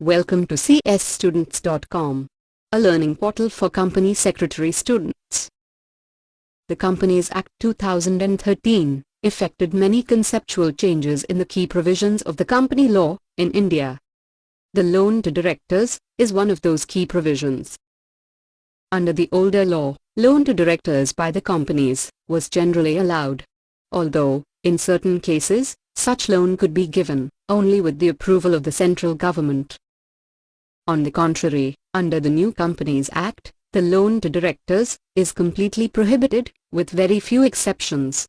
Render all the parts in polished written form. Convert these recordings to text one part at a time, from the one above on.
Welcome to csstudents.com, a learning portal for company secretary students. The Companies Act 2013 effected many conceptual changes in the key provisions of the company law in India. The loan to directors is one of those key provisions. Under the older law, loan to directors by the companies was generally allowed, although, in certain cases, such loan could be given only with the approval of the central government. On the contrary, under the new Companies Act, the loan to directors is completely prohibited, with very few exceptions.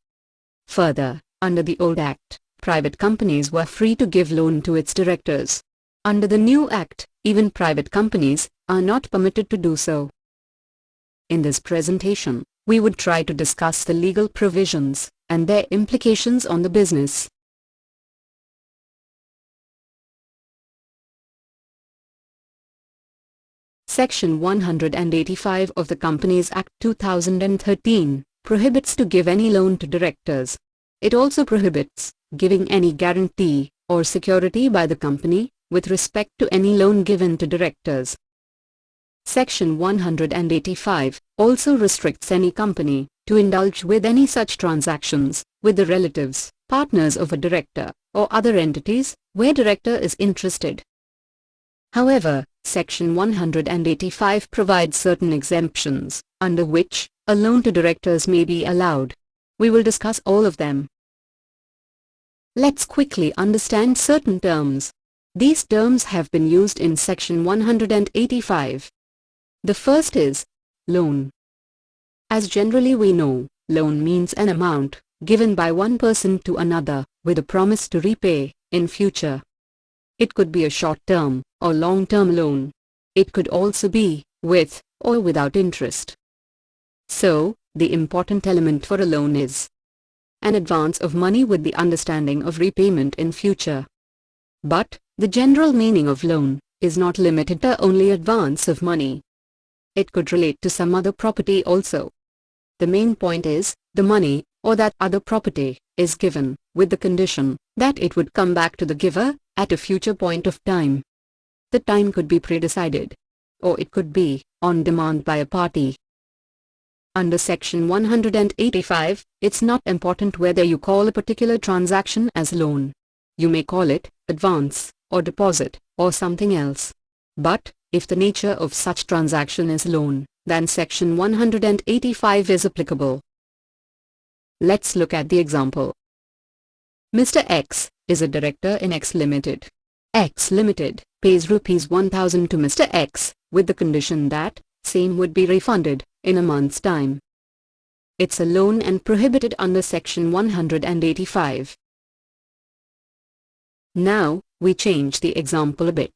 Further, under the old Act, private companies were free to give loan to its directors. Under the new Act, even private companies are not permitted to do so. In this presentation, we would try to discuss the legal provisions and their implications on the business. Section 185 of the Companies Act 2013 prohibits to give any loan to directors. It also prohibits giving any guarantee or security by the company with respect to any loan given to directors. Section 185 also restricts any company to indulge with any such transactions with the relatives, partners of a director, or other entities where director is interested. However, Section 185 provides certain exemptions, under which a loan to directors may be allowed. We will discuss all of them. Let's quickly understand certain terms. These terms have been used in Section 185. The first is loan. As generally we know, loan means an amount given by one person to another with a promise to repay in future. It could be a short-term or long-term loan. It could also be with or without interest. So, the important element for a loan is an advance of money with the understanding of repayment in future. But, the general meaning of loan is not limited to only advance of money. It could relate to some other property also. The main point is, the money, or that other property, is given with the condition that it would come back to the giver at a future point of time. The time could be pre-decided, or it could be on demand by a party. Under Section 185, it's not important whether you call a particular transaction as loan. You may call it advance, or deposit, or something else. But, if the nature of such transaction is loan, then Section 185 is applicable. Let's look at the example. Mr. X is a director in X Limited. X Limited pays Rs 1000 to Mr. X with the condition that same would be refunded in a month's time. It's a loan and prohibited under Section 185. Now, we change the example a bit.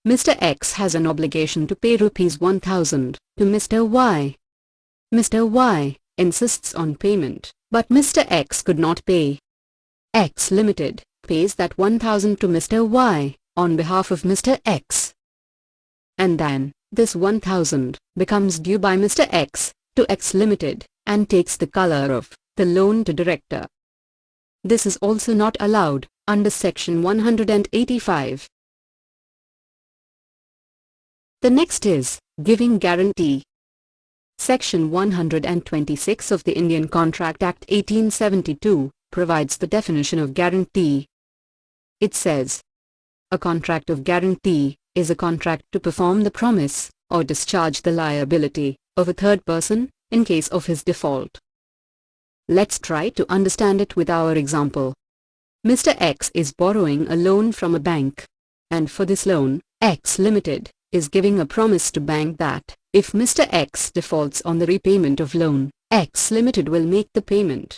Mr. X has an obligation to pay Rs 1000 to Mr. Y. Mr. Y insists on payment, but Mr. X could not pay. X Limited pays that 1000 to Mr. Y on behalf of Mr. X. And then, this 1000 becomes due by Mr. X to X Limited and takes the color of the loan to director. This is also not allowed under Section 185. The next is giving guarantee. Section 126 of the Indian Contract Act 1872 provides the definition of guarantee. It says, a contract of guarantee is a contract to perform the promise or discharge the liability of a third person in case of his default. Let's try to understand it with our example. Mr. X is borrowing a loan from a bank, and for this loan, X Limited is giving a promise to bank that if Mr. X defaults on the repayment of loan, X Limited will make the payment.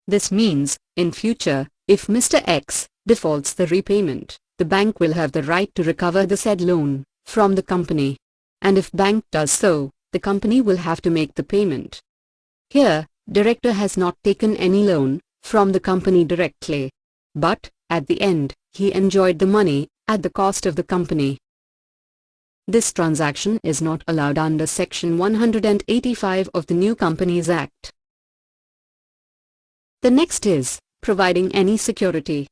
This means, in future, if Mr. X defaults the repayment, the bank will have the right to recover the said loan from the company. And if bank does so, the company will have to make the payment. Here, director has not taken any loan from the company directly. But, at the end, he enjoyed the money at the cost of the company. This transaction is not allowed under Section 185 of the new Companies Act. The next is providing any security.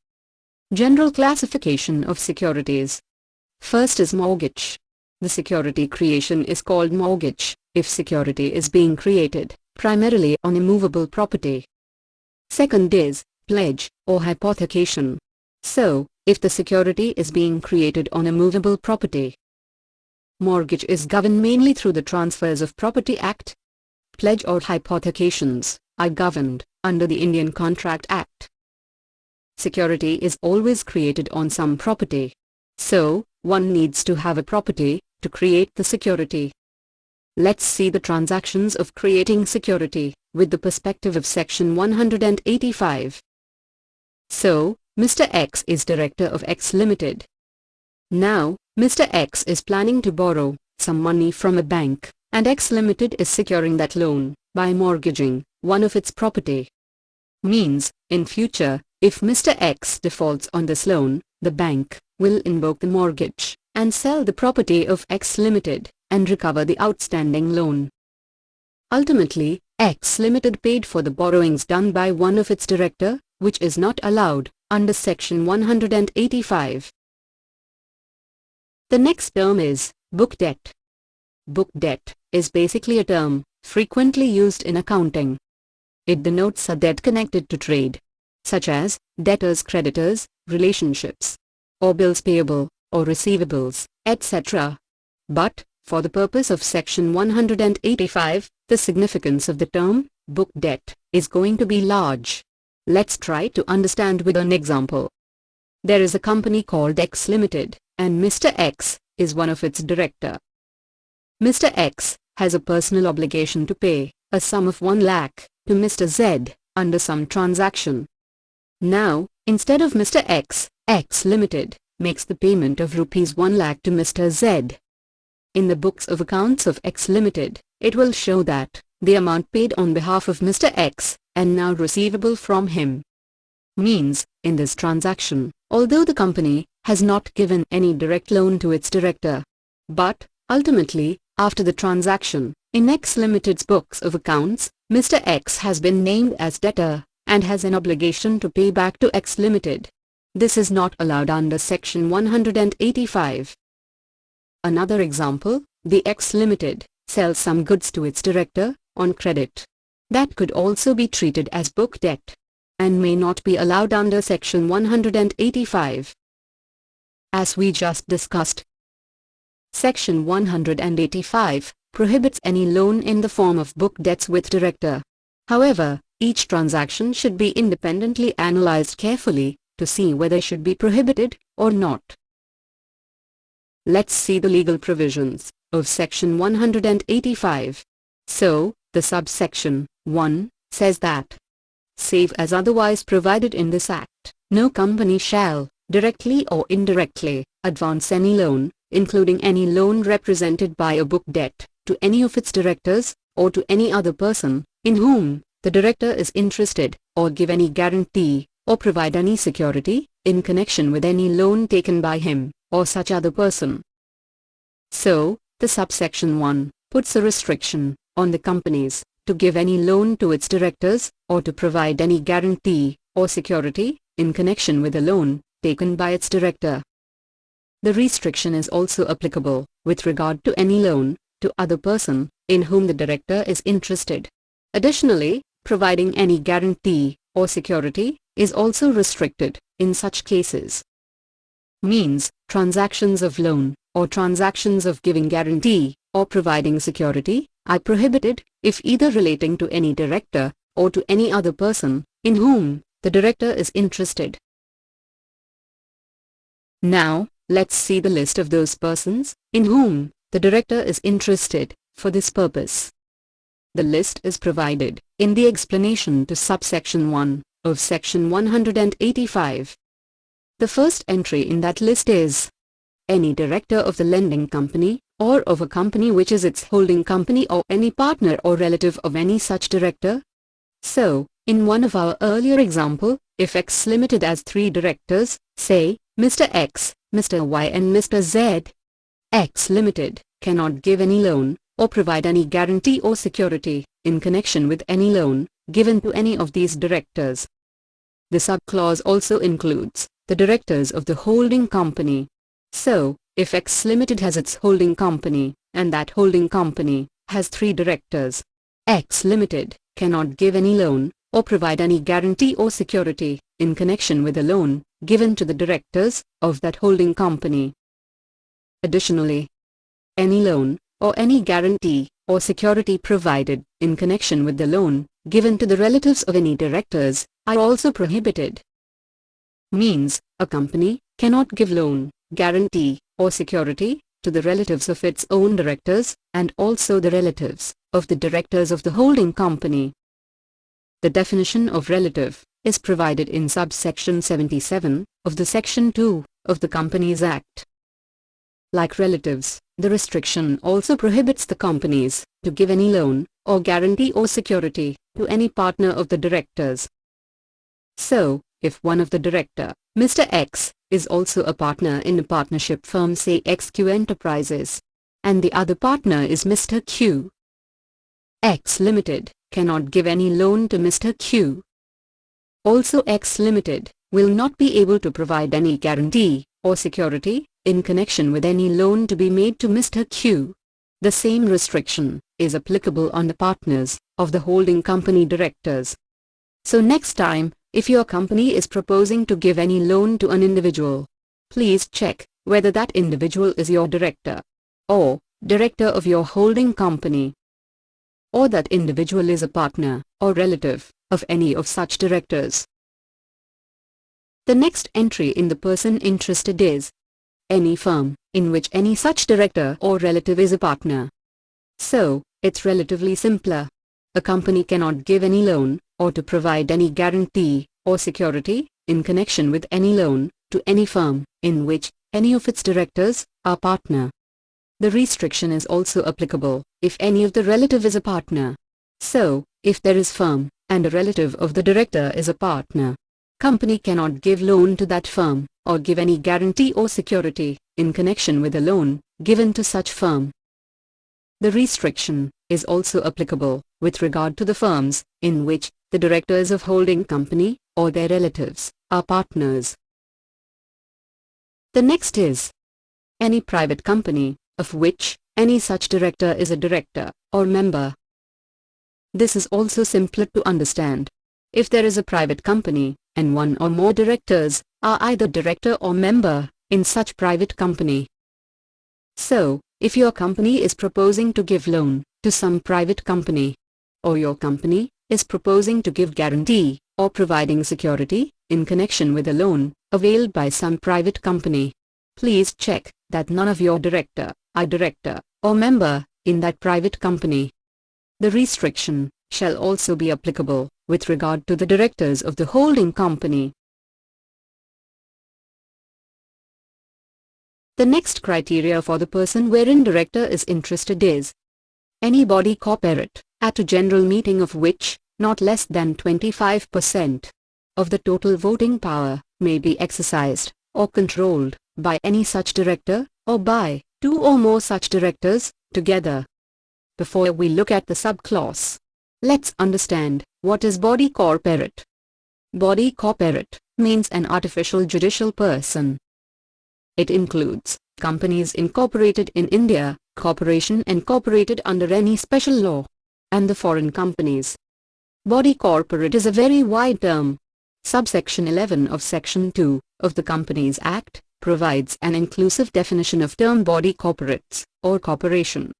General classification of securities. First is mortgage. The security creation is called mortgage if security is being created primarily on immovable property. Second is pledge or hypothecation. So, if the security is being created on a movable property. Mortgage is governed mainly through the Transfers of Property Act. Pledge or hypothecations are governed under the Indian Contract Act. Security is always created on some property. So, one needs to have a property to create the security. Let's see the transactions of creating security with the perspective of Section 185. So, Mr. X is director of X Limited. Now, Mr. X is planning to borrow some money from a bank, and X Limited is securing that loan by mortgaging one of its property. Means, in future, if Mr. X defaults on this loan, the bank will invoke the mortgage and sell the property of X Limited and recover the outstanding loan. Ultimately, X Limited paid for the borrowings done by one of its director, which is not allowed under Section 185. The next term is book debt. Book debt is basically a term frequently used in accounting. It denotes a debt connected to trade, such as debtors-creditors relationships, or bills payable, or receivables, etc. But, for the purpose of Section 185, the significance of the term book debt is going to be large. Let's try to understand with an example. There is a company called X Limited, and Mr. X is one of its director. Mr. X has a personal obligation to pay a sum of 1 lakh to Mr. Z under some transaction. Now, instead of Mr. X, X Limited makes the payment of rupees 1 lakh to Mr. Z. In the books of accounts of X Limited, it will show that the amount paid on behalf of Mr. X and now receivable from him. Means, in this transaction, although the company has not given any direct loan to its director, but, ultimately, after the transaction, in X Limited's books of accounts, Mr. X has been named as debtor and has an obligation to pay back to X Limited. This is not allowed under Section 185. Another example, the X Limited sells some goods to its director on credit. That could also be treated as book debt and may not be allowed under Section 185. As we just discussed, Section 185 prohibits any loan in the form of book debts with director. However, each transaction should be independently analyzed carefully to see whether it should be prohibited or not. Let's see the legal provisions of Section 185. So, the subsection 1 says that, save as otherwise provided in this Act, no company shall, directly or indirectly, advance any loan, including any loan represented by a book debt, to any of its directors, or to any other person, in whom the director is interested, or give any guarantee, or provide any security, in connection with any loan taken by him, or such other person. So, the subsection 1 puts a restriction on the companies to give any loan to its directors, or to provide any guarantee, or security, in connection with a loan taken by its director. The restriction is also applicable with regard to any loan to other person in whom the director is interested. Additionally, providing any guarantee or security is also restricted in such cases. Means, transactions of loan or transactions of giving guarantee or providing security are prohibited if either relating to any director or to any other person in whom the director is interested. Now, let's see the list of those persons in whom the director is interested for this purpose. The list is provided in the explanation to subsection 1 of Section 185. The first entry in that list is any director of the lending company, or of a company which is its holding company, or any partner or relative of any such director. So, in one of our earlier example, if X Limited has 3 directors, say, Mr. X, Mr. Y and Mr. Z, X Limited cannot give any loan, or provide any guarantee or security, in connection with any loan, given to any of these directors. The subclause also includes the directors of the holding company. So, if X Limited has its holding company, and that holding company has 3 directors, X Limited cannot give any loan or provide any guarantee or security in connection with a loan given to the directors of that holding company. Additionally, any loan or any guarantee or security provided in connection with the loan given to the relatives of any directors are also prohibited. Means, a company cannot give loan, guarantee, or security to the relatives of its own directors and also the relatives of the directors of the holding company. The definition of relative is provided in subsection 77 of the Section 2 of the Companies Act. Like relatives, the restriction also prohibits the companies to give any loan or guarantee or security to any partner of the directors. So, if one of the director, Mr. X, is also a partner in a partnership firm, say XQ Enterprises, and the other partner is Mr. Q, X Limited cannot give any loan to Mr. Q. Also, X Limited will not be able to provide any guarantee or security in connection with any loan to be made to Mr. Q. The same restriction is applicable on the partners of the holding company directors. So next time, if your company is proposing to give any loan to an individual, please check whether that individual is your director, or director of your holding company, or that individual is a partner or relative of any of such directors. The next entry in the person interested is any firm in which any such director or relative is a partner. So, it's relatively simpler. A company cannot give any loan or to provide any guarantee or security in connection with any loan to any firm in which any of its directors are partner. The restriction is also applicable if any of the relative is a partner. So, if there is firm and a relative of the director is a partner, company cannot give loan to that firm or give any guarantee or security in connection with a loan given to such firm. The restriction is also applicable with regard to the firms in which the directors of holding company or their relatives are partners. The next is any private company of which any such director is a director or member. This is also simpler to understand. If there is a private company and one or more directors are either director or member in such private company. So, if your company is proposing to give loan to some private company, or your company is proposing to give guarantee or providing security in connection with a loan availed by some private company, please check that none of your director are director or member in that private company. The restriction shall also be applicable with regard to the directors of the holding company. The next criteria for the person wherein director is interested is any body corporate at a general meeting of which not less than 25% of the total voting power may be exercised or controlled by any such director or by 2 or more such directors together. Before we look at the subclause, let's understand what is body corporate. Body corporate means an artificial judicial person. It includes companies incorporated in India, corporation incorporated under any special law, and the foreign companies. Body corporate is a very wide term. Subsection 11 of Section 2 of the Companies Act provides an inclusive definition of term body corporates or corporation.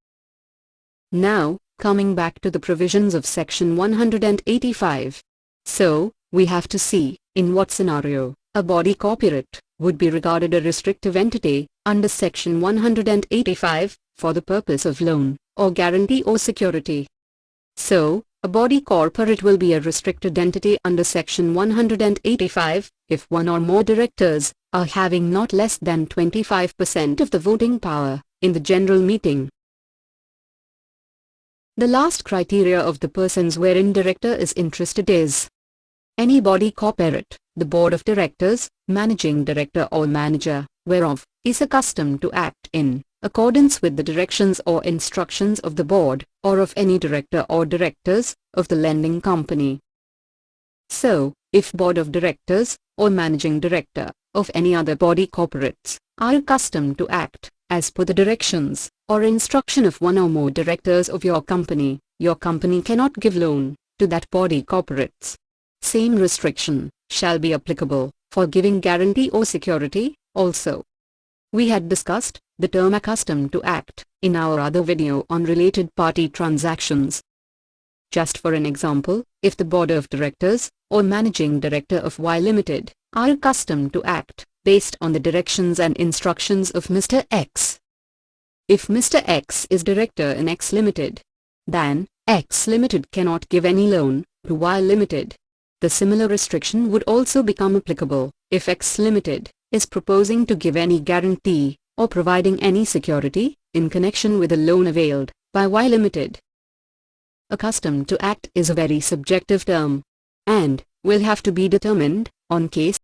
Now, coming back to the provisions of Section 185. So, we have to see in what scenario a body corporate would be regarded a restrictive entity under Section 185 for the purpose of loan or guarantee or security. So, a body corporate will be a restricted entity under Section 185 if one or more directors are having not less than 25% of the voting power in the general meeting. The last criteria of the persons wherein director is interested is any body corporate, the board of directors, managing director or manager, whereof, is accustomed to act in accordance with the directions or instructions of the board, or of any director or directors, of the lending company. So, if board of directors, or managing director, of any other body corporates, are accustomed to act as per the directions or instruction of one or more directors of your company cannot give loan to that body corporates. Same restriction shall be applicable for giving guarantee or security also. We had discussed the term accustomed to act in our other video on related party transactions. Just for an example, if the board of directors or managing director of Y Limited are accustomed to act based on the directions and instructions of Mr. X. If Mr. X is director in X Limited, then X Limited cannot give any loan to Y Limited. The similar restriction would also become applicable if X Limited is proposing to give any guarantee or providing any security in connection with a loan availed by Y Limited. Accustomed to act is a very subjective term and will have to be determined on case